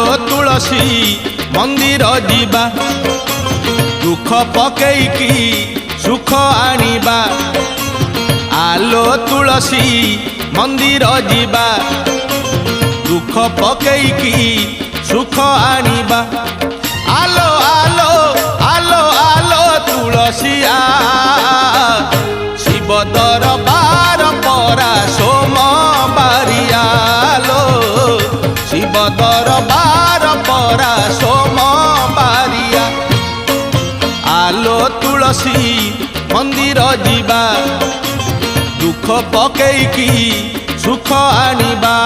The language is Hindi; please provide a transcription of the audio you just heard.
आलो तुलसी मंदिर जीवा दुख पकेईकी सुख आनिबा आलो तुलसी मंदिर जीवा दुख पकेईकी सुख आनिबा आलो आलो आलो आलो तुलसी शिव दरबार परा सोमबारियालो शिव दरबार परा सोमबारिया आलो तुलसी मंदिर जीवा दुख पकेईकी सुख आनिबा।